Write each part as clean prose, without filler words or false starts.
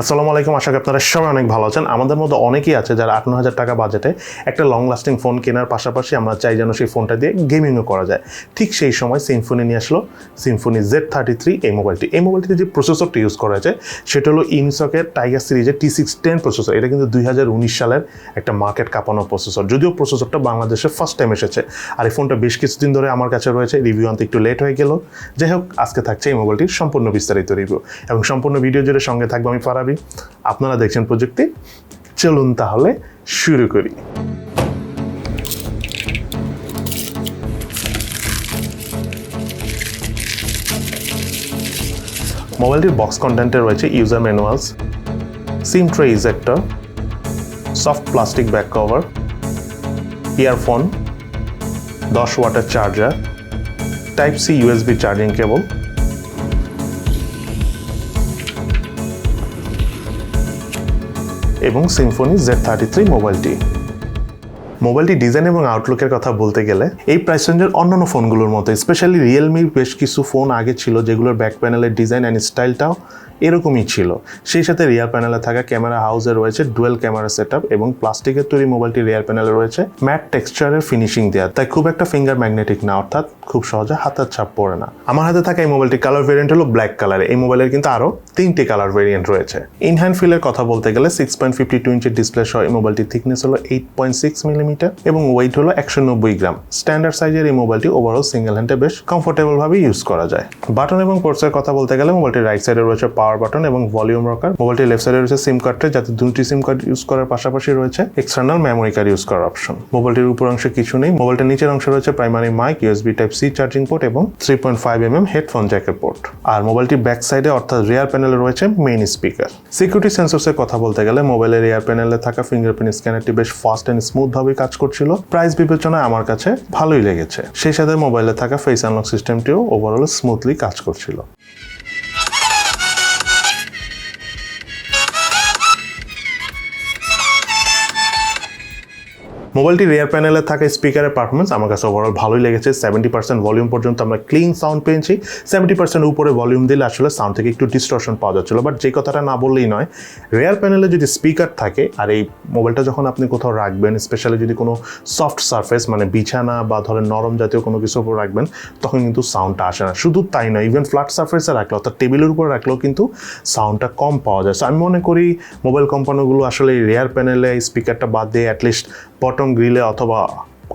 আসসালামু আলাইকুম, আশা করি আপনারা সবাই অনেক ভালো আছেন। আমাদের মধ্যে অনেকেই আছে যারা 58,000 টাকা বাজেটে একটা লং লাস্টিং ফোন কেনার পাশাপাশি আমরা চাই যেন সেই ফোনটা দিয়ে গেমিংও করা যায়। ঠিক সেই সময় সিম্ফনি নিয়ে আসলো সিম্ফনি Z33 এই মোবাইলটি। এই মোবাইলটিতে যে প্রসেসরটি ইউজ করা হয়েছে সেটা হলো ইনসকের টাইগার সিরিজের T610 প্রসেসর। এটা কিন্তু 2019 সালের একটা মার্কেট কাঁপানো প্রসেসর, যদিও প্রসেসরটা বাংলাদেশে ফার্স্ট টাইম এসেছে। আর এই ফোনটা বেশ কিছুদিন ধরে আমার কাছে রয়েছে, রিভিউ আনতে একটু লেট হয়ে গেল। যাই হোক, আজকে থাকছে এই মোবাইলটির সম্পূর্ণ বিস্তারিত রিভিউ এবং সম্পূর্ণ ভিডিও জুড়ে সঙ্গে থাকবো আমি ফারাবি। আপনারা দেখছেন প্রযুক্তি। চলুন তাহলে শুরু করি। মোবাইলটির বক্স কন্টেন্টে রয়েছে user manuals, sim tray ejector, soft plastic back cover, earphone, 10 ওয়াটের charger, type C USB charging cable, এবং সিম্ফনি Z33 মোবাইলটি ডিজাইন এবং আউটলুকের কথা বলতে গেলে এই প্রাইস রেঞ্জের অন্যান্য ফোনগুলোর মতো, স্পেশালি রিয়েলমির বেশ কিছু ফোন আগে ছিল যেগুলোর ব্যাক প্যানেলের ডিজাইন অ্যান্ড স্টাইলটাও এরকমই ছিল। সেই সাথে রিয়ার প্যানেলে থাকা ক্যামেরা হাউসে রয়েছে ডুয়েল ক্যামেরা সেটআপ এবং প্লাস্টিকের তৈরি মোবাইলটি রিয়ার প্যানেলে রয়েছে ম্যাট টেক্সচারের ফিনিশিং দেওয়া, তাই খুব একটা ফিঙ্গার ম্যাগনেটিক না, অর্থাৎ খুব সহজে হাতের ছাপ পড়ে না। আমার হাতে থাকা এই মোবাইলটি কালার ভেরিয়েন্ট হলো ব্ল্যাক কালারে। এই মোবাইলের কিন্তু আরও 3টি কালার ভেরিয়েন্ট রয়েছে। ইন হ্যান্ড ফিলের কথা বলতে গেলে 6.52 ইঞ্চির ডিসপ্লে সহ এই মোবাইলটির থিকনেস হলো 8.6 মিলিমিটার এবং ওয়েট হলো 190 গ্রাম। স্ট্যান্ডার্ড সাইজের এই মোবাইলটি ওভারঅল সিঙ্গেল হ্যান্ডে বেশ কমফোর্টেবল ভাবে ইউজ করা যায়। বাটন এবং পোর্টসের কথা বলতে গেলে মোবাইলটির রাইট সাইডে রয়েছে পাওয়ার বাটন এবং ভলিউম রকার। মোবাইলটির লেফট সাইডে রয়েছে সিম কার্ড ট্রে, যাতে দুটি সিম কার্ড ইউজ করার পাশাপাশি রয়েছে এক্সটার্নাল মেমোরি কার্ড ইউজ করার অপশন। মোবাইলটির উপর অংশে কিছু নেই। মোবাইলটির নিচের অংশে রয়েছে primary mic, USB type C charging port এবং 3.5mm হেডফোন জ্যাকের পোর্ট। আর মোবাইলটির ব্যাক সাইডে অর্থাৎ রিয়ার প্যানেলে রয়েছে মেইন স্পিকার। সিকিউরিটি সেন্সরসের কথা বলতে গেলে মোবাইলের রিয়ার প্যানেলে থাকা ফিঙ্গারপ্রিন্ট স্ক্যানারটি বেশ ফাস্ট এন্ড স্মুথ ভাবে কাজ করছিল। প্রাইস বিবেচনায় আমার কাছে ভালোই লেগেছে। সেই সাথে মোবাইলে থাকা ফেস আনলক সিস্টেমটিও ওভারঅল স্মুথলি কাজ করছিল। মোবাইলটি রিয়ার প্যানেলে থাকা স্পিকারের পারফরমেন্স আমার কাছে ওভারঅল ভালোই লেগেছে। 70% ভলিউম পর্যন্ত আমরা ক্লিন সাউন্ড পেয়েছি। 70% উপরে ভলিউম দিলে আসলে সাউন্ড থেকে একটু ডিস্টরশন পাওয়া যাচ্ছিল। বাট যে কথাটা না বললেই নয়, রিয়ার প্যানেলে যদি স্পিকার থাকে আর এই মোবাইলটা যখন আপনি কোথাও রাখবেন, স্পেশালি যদি কোনো সফট সারফেস মানে বিছানা বা ধরেন নরম জাতীয় কোনো কিছুর উপর রাখবেন, তখন কিন্তু সাউন্ডটা আসে না। শুধু তাই নয়, ইভেন ফ্ল্যাট সারফেসে রাখলে অর্থাৎ টেবিলের উপর রাখলেও কিন্তু সাউন্ডটা কম পাওয়া যায়। সো আমি মনে করি মোবাইল কোম্পানিগুলো আসলে রিয়ার প্যানেলে স্পিকারটা বাদ দিয়ে অ্যাটলিস্ট বটম গ্রিলে অথবা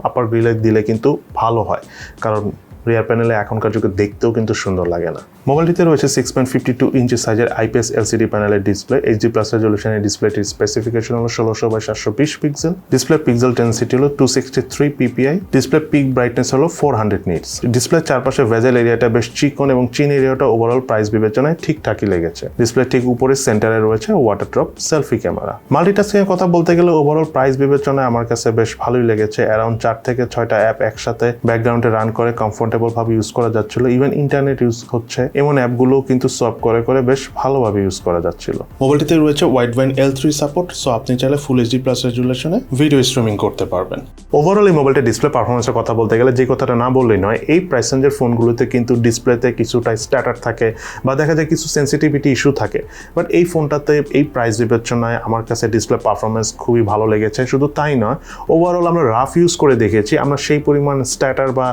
আপার গ্রিলে দিলে কিন্তু ভালো হয়, কারণ রিয়ার প্যানেলে এখনকার যুগে দেখতেও কিন্তু সুন্দর লাগে না। মোবাইলটিতে রয়েছে 6.52 ইঞ্চি সাইজের IPS LCD প্যানেলের ডিসপ্লে। HD+ রেজলিউশনের ডিসপ্লেটির স্পেসিফিকেশন হলো 1600/720 পিক্সেল। ডিসপ্লে পিক্সেল ডেনসিটি হলো 263 ppi। ডিসপ্লে পিক ব্রাইটনেস হলো 400 নিটস। ডিসপ্লের চারপাশে ভেজেল এরিয়াটা বেশ চিকন এবং চিন এরিয়াটা ওভারঅল প্রাইস বিবেচনায় ঠিকঠাকই লেগেছে। ডিসপ্লে ঠিক উপরে সেন্টারে রয়েছে water drop selfie camera. Multitasking এর কথা বলতে গেলে ওভারঅল প্রাইস বিবেচনায় আমার কাছে বেশ ভালোই লেগেছে। অ্যারাউন্ড 4 থেকে 6টা অ্যাপ একসাথে ব্যাকগ্রাউন্ডে রান করে কমফোর্টেবল ভাবে ইউজ করা যাচ্ছিল। ইভেন ইন্টারনেট ইউজ হচ্ছে এমন অ্যাপগুলো কিন্তু সোয়াপ করে করে বেশ ভালোভাবে ইউজ করা যাচ্ছিল। মোবাইলটিতে রয়েছে wide band L3 support, so আপনি চাইলে ফুল HD+ রেজুলেশনে ভিডিও স্ট্রিমিং করতে পারবেন। ওভারঅল এই মোবাইলটির ডিসপ্লে পারফরমেন্সের কথা বলতে গেলে যে কথাটা না বললেই নয়, এই প্রাইস রেঞ্জের ফোনগুলোতে কিন্তু ডিসপ্লেতে কিছুটা স্ট্যাটার থাকে বা দেখা যায় কিছু সেন্সিটিভিটি ইস্যু থাকে। বাট এই ফোনটাতে এই প্রাইস বিবেচনায় আমার কাছে ডিসপ্লে পারফরমেন্স খুবই ভালো লেগেছে। শুধু তাই নয়, ওভারঅল আমরা রাফ ইউজ করে দেখেছি, আমরা সেই পরিমাণ স্ট্যাটার বা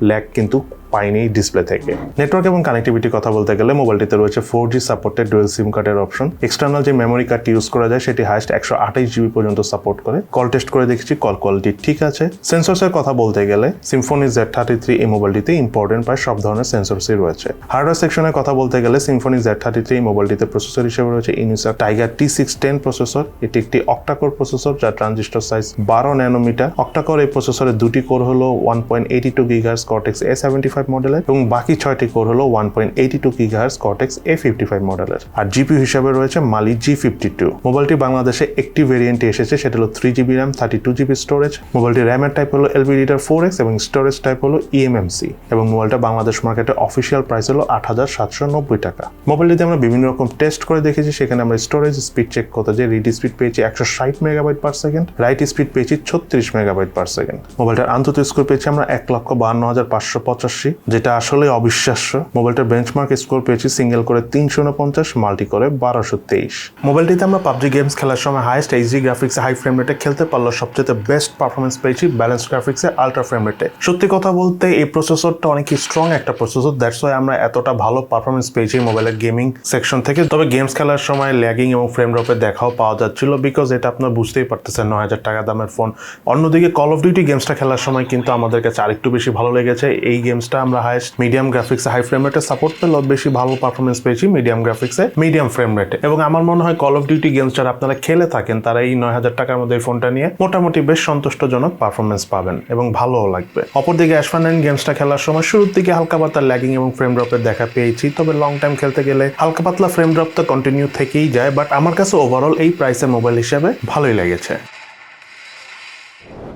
ল্যাগ কিন্তু পাইনি ডিসপ্লে থেকে। নেটওয়ার্ক এবং কানেক্টিভিটির কথা বলতে গেলে মোবাইলটিতে রয়েছে 4G সাপোর্টেড ডুয়েল সিম কার্ডের অপশন। এক্সটার্নাল যে মেমোরি কার্ডটি ইউজ করা যায় সেটি হাইস্ট 128 GB পর্যন্ত সাপোর্ট করে। কল টেস্ট করে দেখেছি, কল কোয়ালিটি ঠিক আছে। সেন্সরসের কথা বলতে গেলে সিম্ফনি Z33 এই মোবাইলটিতে ইম্পর্টেন্ট প্রায় সব ধরনের সেন্সরসই রয়েছে। হার্ডওয়্যার সেকশনের কথা বলতে গেলে সিম্ফনি Z33 এই মোবাইলটিতে প্রসেসর হিসেবে রয়েছে ইনসক টাইগার T610 প্রসেসর। এটি একটি অক্টাকোর প্রসেসর যার ট্রানজিস্টর সাইজ 12 ন্যানোমিটার। অক্টাকোর এই প্রসেসরের দুটি কোর হলো 1.82 GHz Cortex A75 মডেলের এবং বাকি 6টি কোর হলো 1.82 GHz Cortex A55 মডেলের। আর জিপিইউ হিসেবে রয়েছে মালি G52। মোবাইলটি বাংলাদেশে একটি ভেরিয়েন্টে এসেছে, সেটা হলো 3GB RAM 32GB স্টোরেজ। মোবাইলটির র্যামের টাইপ হলো LPDDR4X এবং স্টোরেজ টাইপ হলো eMMC এবং মোবাইলটা বাংলাদেশ মার্কেটে অফিসিয়াল প্রাইস হলো 8,790 টাকা। মোবাইলটিতে আমরা বিভিন্ন রকম টেস্ট করে দেখেছি, সেখানে আমরা স্টোরেজ স্পিড চেক করতে যে রিড স্পিড পেয়েছি 160 MB/s, রাইট স্পিড পেয়েছি 36 MB/s। মোবাইলটার আন্তর্জাতিক স্কোর পেয়েছি আমরা 1,52,585 পেয়েছি, যেটা আসলে অবিশ্বাস্য। মোবাইলটার বেঞ্চমার্ক স্কোর পেয়েছি সিঙ্গেল করে 349, মাল্টি করে 1223। মোবাইলটিতে আমরা পাবজি গেমস খেলার সময় হাইয়েস্ট এইচডি গ্রাফিক্সে হাই ফ্রেম রেটে খেলতে পারলেও সবচেয়ে বেস্ট পারফরমেন্স পেয়েছি ব্যালেন্স গ্রাফিক্সে আল্ট্রা ফ্রেম রেটে। সত্যি কথা বলতে এই প্রসেসরটা অনেক স্ট্রং একটা প্রসেসর, দ্যাটস ওয়াই আমরা এতটা ভালো পারফরমেন্স পেয়েছি মোবাইলের গেমিং সেকশন থেকে। তবে গেমস খেলার সময় ল্যাগিং এবং ফ্রেম ড্রপে দেখাও পাওয়া যাচ্ছিল, বিকজ এটা আপনার বুঝতেই পারতেছেন 9000 টাকা দামের ফোন। অন্যদিকে কল অফ ডিউটি গেমসটা খেলার সময় কিন্তু আমাদের কাছে আরেকটু বেশি ভালো লেগেছে। এই গেমসটা আমরা হাইয়েস্ট মিডিয়াম গ্রাফিক্সে হাই ফ্রেম রেটে সাপোর্ট পেলেও বেশি ভালো পারফরমেন্স পেয়েছি মিডিয়াম গ্রাফিক্সে মিডিয়াম ফ্রেম রেটে। এবং আমার মনে হয় কল অফ ডিউটি গেমস যারা আপনারা খেলে থাকেন তারা এই 9000 টাকার মধ্যে এই ফোনটা নিয়ে মোটামুটি বেশ সন্তুষ্টজনক পারফরমেন্স পাবেন এবং ভালোও লাগবে। অপরদিকে অ্যাশফান গেমসটা খেলার সময় শুরুর দিকে হালকা পাতলা ল্যাগিং এবং ফ্রেম ড্রপের দেখা পেয়েছি, তবে লং টাইম খেলতে গেলে হালকা পাতলা ফ্রেম ড্রপ তো কন্টিনিউ থেকেই যায়, বাট আমার কাছে ওভারঅল এই প্রাইসের মোবাইল হিসেবে ভালোই লেগেছে।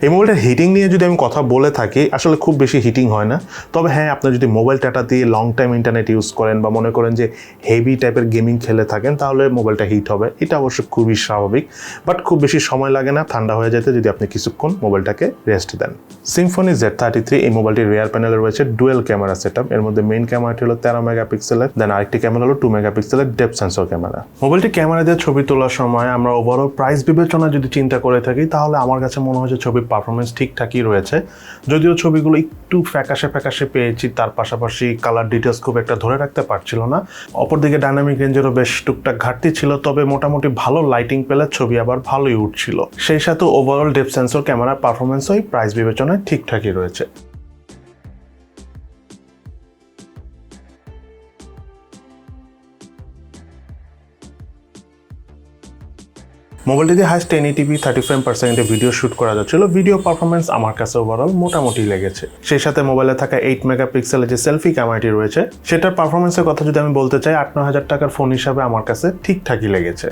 এই মোবাইলটার হিটিং নিয়ে যদি আমি কথা বলে থাকি, আসলে খুব বেশি হিটিং হয় না। তবে হ্যাঁ, আপনি যদি মোবাইল ডাটা দিয়ে লং টাইম ইন্টারনেট ইউজ করেন বা মনে করেন যে হেভি টাইপের গেমিং খেলে থাকেন, তাহলে মোবাইলটা হিট হবে। এটা অবশ্য খুবই স্বাভাবিক, বাট খুব বেশি সময় লাগে না ঠান্ডা হয়ে যেতে যদি আপনি কিছুক্ষণ মোবাইলটাকে রেস্ট দেন। সিম্ফনি Z33 এই মোবাইলটির রিয়ার প্যানেলে রয়েছে ডুয়েল ক্যামেরা সেটআপ। এর মধ্যে মেইন ক্যামেরাটি হলো 13 মেগাপিক্সেলের, দেন আরেকটি ক্যামেরা হলো 2 মেগাপিক্সেলের ডেপথ সেন্সর ক্যামেরা। মোবাইলটি ক্যামেরা দিয়ে ছবি তোলার সময় আমরা ওভারঅল প্রাইস বিবেচনা যদি চিন্তা করে থাকি, তাহলে আমার কাছে মনে হয় যে ছবির পারফরমেন্স ঠিকঠাকই রয়েছে। যদিও ছবিগুলো একটু ফ্যাকাশে পেয়েছি, তার পাশাপাশি কালার ডিটেলস খুব একটা ধরে রাখতে পারছিল না। অপরদিকে ডাইনামিক রেঞ্জেরও বেশ টুকটাক ঘাটতি ছিল, তবে মোটামুটি ভালো লাইটিং পেলে ছবি আবার ভালোই উঠছিল। সেই সাথে ওভারঅল ডেপথ সেন্সর ক্যামেরার পারফরমেন্সও প্রাইস বিবেচনায় ঠিকঠাকই রয়েছে। মোবাইলটি দিয়ে হাইস্ট 1080p 30 ফ্রেম পার সেকেন্ডে ভিডিও শুট করা যাচ্ছিল। ভিডিও পারফরমেন্স আমার কাছে ওভারঅল মোটামুটি লেগেছে। সেই সাথে মোবাইলে থাকা 8 মেগাপিক্সেলের যে সেলফি ক্যামেরাটি রয়েছে, সেটার পারফরমেন্সের কথা যদি আমি বলতে চাই, 8-9000 টাকার ফোন হিসাবে আমার কাছে ঠিকঠাকই লেগেছে।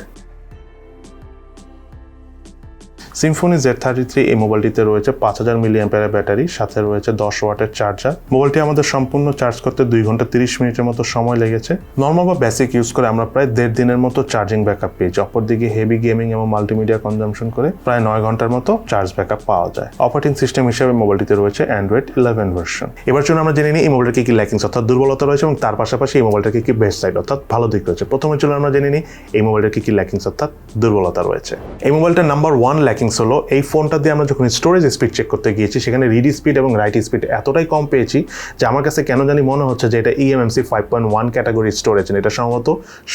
সিম্ফনি Z33 এই মোবাইলটিতে রয়েছে 5000 মিলিঅ্যাম্পিয়ারের ব্যাটারি, সাথে রয়েছে 10 ওয়াটের চার্জার। মোবাইলটি আমাদের সম্পূর্ণ চার্জ করতে 2 ঘন্টা 30 মিনিটের মতো সময় লেগেছে। নর্মাল বা বেসিক ইউজ করে আমরা প্রায় 1.5 দিনের মতো চার্জিং ব্যাকআপ পেয়েছি। অপরদিকে হেভি গেমিং এবং মাল্টিমিডিয়া কনজাম্পশন করে প্রায় 9 ঘন্টার মতো চার্জ ব্যাকআপ পাওয়া যায়। অপারেটিং সিস্টেম হিসেবে মোবাইলটিতে রয়েছে অ্যান্ড্রয়েড 11 ভার্সন। এবার চলুন আমরা জেনে নিই এই মোবাইলটার কি ল্যাকিংস অর্থাৎ দুর্বলতা রয়েছে এবং তার পাশাপাশি এই মোবাইলটার কি বেস্ট সাইড অর্থাৎ ভালো দিক রয়েছে। প্রথমে চলুন আমরা জেনে নিই এই মোবাইলটার কি ল্যাকিংস অর্থাৎ দুর্বলতা রয়েছে। এই মোবাইলটার নাম্বার 1 ল্যাকিংস হলো এই ফোনটা দিয়ে আমরা যখন স্টোরেজ স্পিড চেক করতে গিয়েছি, সেখানে রিড স্পিড এবং রাইট স্পিড এতটাই কম পেয়েছি যে আমার কাছে কেন জানি মনে হচ্ছে যে এটা eMMC 5.1 ক্যাটাগরি স্টোরেজ, এটা সম্ভবত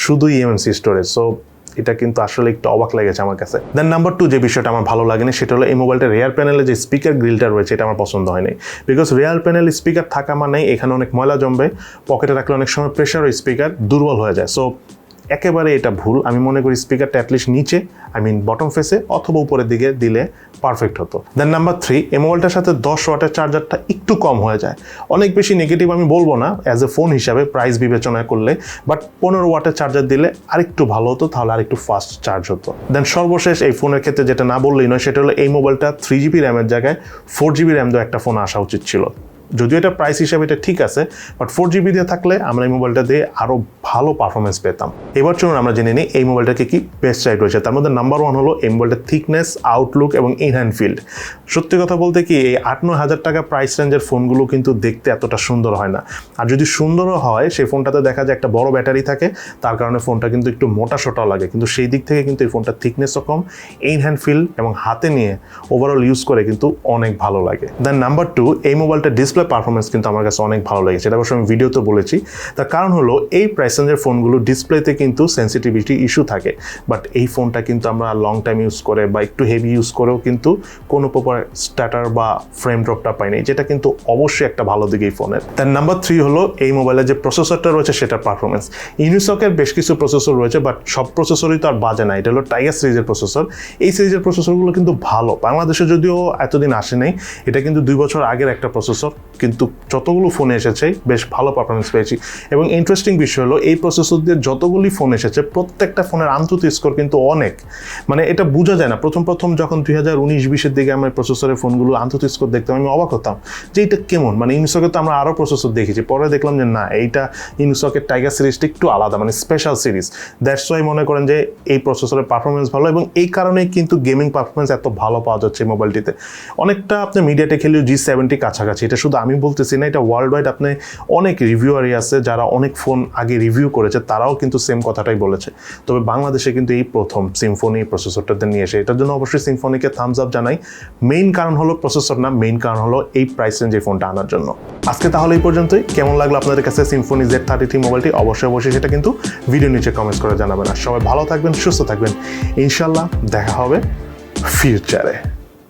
শুধু eMMC স্টোরেজ। সো এটা কিন্তু আসলে একটু অবাক লেগেছে আমার কাছে। দেন নাম্বার 2 যে বিষয়টা আমার ভালো লাগেনি, সেটা হলো এই মোবাইলটা রিয়ার প্যানেলে যে স্পিকার গ্রিলটা রয়েছে, এটা আমার পছন্দ হয়নি। বিকজ রিয়ার প্যানেল স্পিকার থাকা মানে এখানে অনেক ময়লা জমবে, পকেটে রাখলে অনেক সময় প্রেশার ও স্পিকার দুর্বল হয়ে যায়। সো একেবারে এটা ভুল। আমি মনে করি স্পিকারটা অ্যাটলিস্ট নিচে বটম ফেসে অথবা উপরের দিকে দিলে পারফেক্ট হতো। দেন নাম্বার 3, এই মোবাইলটার সাথে 10 ওয়াটের চার্জারটা একটু কম হয়ে যায়। অনেক বেশি নেগেটিভ আমি বলবো না অ্যাজ এ ফোন হিসাবে প্রাইস বিবেচনা করলে, বাট 15 ওয়াটের চার্জার দিলে আরেকটু ভালো হতো, তাহলে আরেকটু ফাস্ট চার্জ হতো। দেন সর্বশেষ এই ফোনের ক্ষেত্রে যেটা না বললেই নয়, সেটা হলো এই মোবাইলটা 3GB র্যামের জায়গায় 4GB র্যাম দেওয়া একটা ফোন আসা উচিত ছিল। যদিও এটা প্রাইস হিসাবে এটা ঠিক আছে, বাট 4GB দিয়ে থাকলে আমরা এই মোবাইলটা দিয়ে আরও ভালো পারফরমেন্স পেতাম। এবার চলুন আমরা জেনে নিই এই মোবাইলটাকে কি বেস্ট সাইড রয়েছে। তার মধ্যে নাম্বার 1 হলো এই মোবাইলটার থিকনেস, আউটলুক এবং ইনহ্যান্ড ফিল্ড। সত্যি কথা বলতে কি এই 8-9 টাকা প্রাইস রেঞ্জের ফোনগুলো কিন্তু দেখতে এতটা সুন্দর হয় না। আর যদি সুন্দরও হয়, সেই ফোনটাতে দেখা যায় একটা বড় ব্যাটারি থাকে, তার কারণে ফোনটা কিন্তু একটু মোটা সোটাও লাগে, কিন্তু সেই দিক থেকে কিন্তু এই ফোনটার থিকনেসও কম, ইনহ্যান্ড ফিল্ড এবং হাতে নিয়ে ওভারঅল ইউজ করে কিন্তু অনেক ভালো লাগে। দেন নাম্বার 2, এই মোবাইলটার ডিসপ্লে পারফরমেন্স কিন্তু আমার কাছে অনেক ভালো লেগেছে। এটা অবশ্য আমি ভিডিওতে বলেছি। তার কারণ হলো এই প্রাইস রেঞ্জের ফোনগুলো ডিসপ্লেতে কিন্তু সেন্সিটিভিটি ইস্যু থাকে, বাট এই ফোনটা কিন্তু আমরা লং টাইম ইউজ করে বা একটু হেভি ইউজ করেও কিন্তু কোনো প্রকার স্ট্যাটার বা ফ্রেম ড্রপটা পাইনি, যেটা কিন্তু অবশ্যই একটা ভালো দিক এই ফোনের। তার নাম্বার 3 হলো এই মোবাইলের যে প্রসেসরটা রয়েছে সেটার পারফরমেন্স। ইউনিসকের বেশ কিছু প্রসেসর রয়েছে, বাট সব প্রসেসরই তো আর বাজে না। এটা হলো টাইগার সিরিজের প্রসেসর। এই সিরিজের প্রসেসরগুলো কিন্তু ভালো, বাংলাদেশে যদিও এতদিন আসে নাই, এটা কিন্তু 2 বছর আগের একটা প্রসেসর, কিন্তু যতগুলো ফোনে এসেছে বেশ ভালো পারফরমেন্স পেয়েছি। এবং ইন্টারেস্টিং বিষয় হলো এই প্রসেসর দিয়ে যতগুলি ফোন এসেছে প্রত্যেকটা ফোনের আন্তর্জাতিক স্কোর কিন্তু অনেক, এটা বোঝা যায় না। প্রথম যখন 2019-20 দিকে আমরা প্রসেসরের ফোনগুলো আন্তর্জাতিক স্কোর দেখতাম, আমি অবাক হতাম যে এটা কেমন। ইউনিসকে তো আমরা আরও প্রসেসর দেখেছি, পরে দেখলাম যে না, এইটা ইউনিসকের টাইগার সিরিজটা একটু আলাদা, স্পেশাল সিরিজ। দ্যাটস ওয়াই মনে করেন যে এই প্রসেসরের পারফরমেন্স ভালো, এবং এই কারণেই কিন্তু গেমিং পারফরমেন্স এত ভালো পাওয়া যাচ্ছে এই মোবাইলটিতে। অনেকটা আপনি মিডিয়াটেক খেলেও G70 কাছাকাছি, এটা শুধু আমি বলতেছি না, এটা ওয়ার্ল্ড ওয়াইড আপনি অনেক রিভিউয়ারই আছে যারা অনেক ফোন আগে রিভিউ করেছে, তারাও কিন্তু সেম কথাটাই বলেছে। তবে বাংলাদেশে কিন্তু এই প্রথম সিম্ফনি প্রসেসরটাতে নিয়ে এসে, এটার জন্য অবশ্যই সিম্ফনিকে থামস আপ জানাই। মেইন কারণ হলো প্রসেসর না, মেইন কারণ হলো এই প্রাইস রেঞ্জে ফোনটা আনার জন্য। আজকে তাহলে এই পর্যন্তই। কেমন লাগলো আপনাদের কাছে সিম্ফনি Z33 মোবাইলটি? অবশ্যই সেটা কিন্তু ভিডিও নিচে কমেন্টস করে জানাবেন। আর সবাই ভালো থাকবেন, সুস্থ থাকবেন, ইনশাল্লাহ দেখা হবে ফিউচারে।